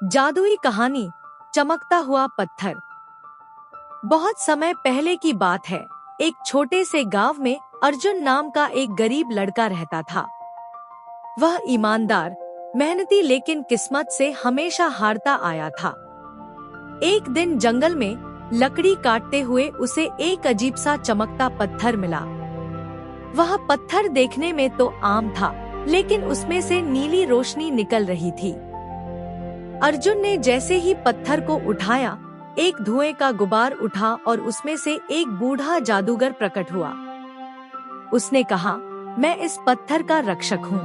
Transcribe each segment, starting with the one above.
जादुई कहानी चमकता हुआ पत्थर। बहुत समय पहले की बात है। एक छोटे से गांव में अर्जुन नाम का एक गरीब लड़का रहता था। वह ईमानदार, मेहनती लेकिन किस्मत से हमेशा हारता आया था। एक दिन जंगल में लकड़ी काटते हुए उसे एक अजीब सा चमकता पत्थर मिला। वह पत्थर देखने में तो आम था, लेकिन उसमें से नीली रोशनी निकल रही थी। अर्जुन ने जैसे ही पत्थर को उठाया, एक धुएं का गुबार उठा और उसमें से एक बूढ़ा जादूगर प्रकट हुआ। उसने कहा, मैं इस पत्थर का रक्षक हूँ।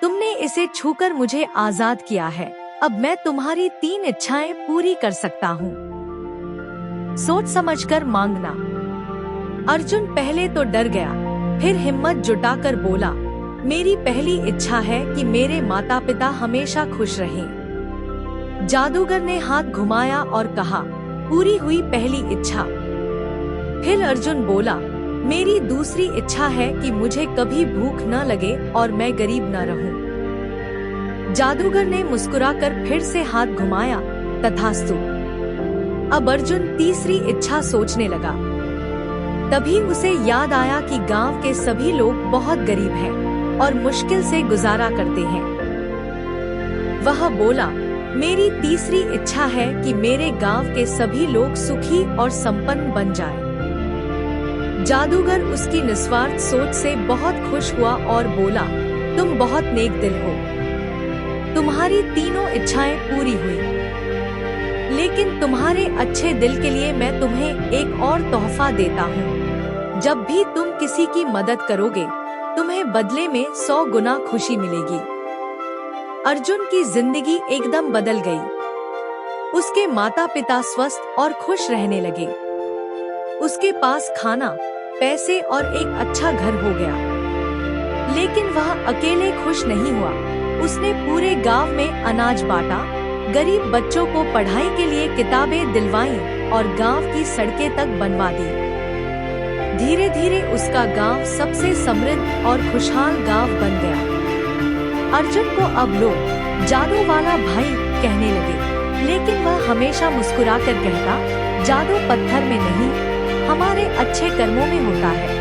तुमने इसे छूकर मुझे आजाद किया है। अब मैं तुम्हारी 3 इच्छाएं पूरी कर सकता हूँ। सोच समझकर मांगना। अर्जुन पहले तो डर गया, फिर हिम्मत जुटाकर बोला, मेरी पहली इच्छा है कि मेरे माता पिता हमेशा खुश रहें। जादूगर ने हाथ घुमाया और कहा, पूरी हुई पहली इच्छा। फिर अर्जुन बोला, मेरी दूसरी इच्छा है कि मुझे कभी भूख न लगे और मैं गरीब न रहूं। जादूगर ने मुस्कुराकर फिर से हाथ घुमाया, तथास्तु। अब अर्जुन तीसरी इच्छा सोचने लगा। तभी उसे याद आया कि गांव के सभी लोग बहुत गरीब हैं और मुश्किल से गुजारा करते हैं। वह बोला, मेरी तीसरी इच्छा है कि मेरे गांव के सभी लोग सुखी और संपन्न बन जाएं। जादूगर उसकी निस्वार्थ सोच से बहुत खुश हुआ और बोला, तुम बहुत नेक दिल हो। तुम्हारी तीनों इच्छाएं पूरी हुई, लेकिन तुम्हारे अच्छे दिल के लिए मैं तुम्हें एक और तोहफा देता हूँ। जब भी तुम किसी की मदद करोगे, तुम्हें बदले में 100 गुना खुशी मिलेगी। अर्जुन की जिंदगी एकदम बदल गई। उसके माता पिता स्वस्थ और खुश रहने लगे। उसके पास खाना, पैसे और एक अच्छा घर हो गया। लेकिन वह अकेले खुश नहीं हुआ। उसने पूरे गांव में अनाज बांटा, गरीब बच्चों को पढ़ाई के लिए किताबें दिलवाईं और गांव की सड़कें तक बनवा दी। धीरे धीरे उसका गांव सबसे समृद्ध और खुशहाल गांव बन गया। अर्जुन को अब लोग जादू वाला भाई कहने लगे, लेकिन वह हमेशा मुस्कुराकर कहता, जादू पत्थर में नहीं, हमारे अच्छे कर्मों में होता है।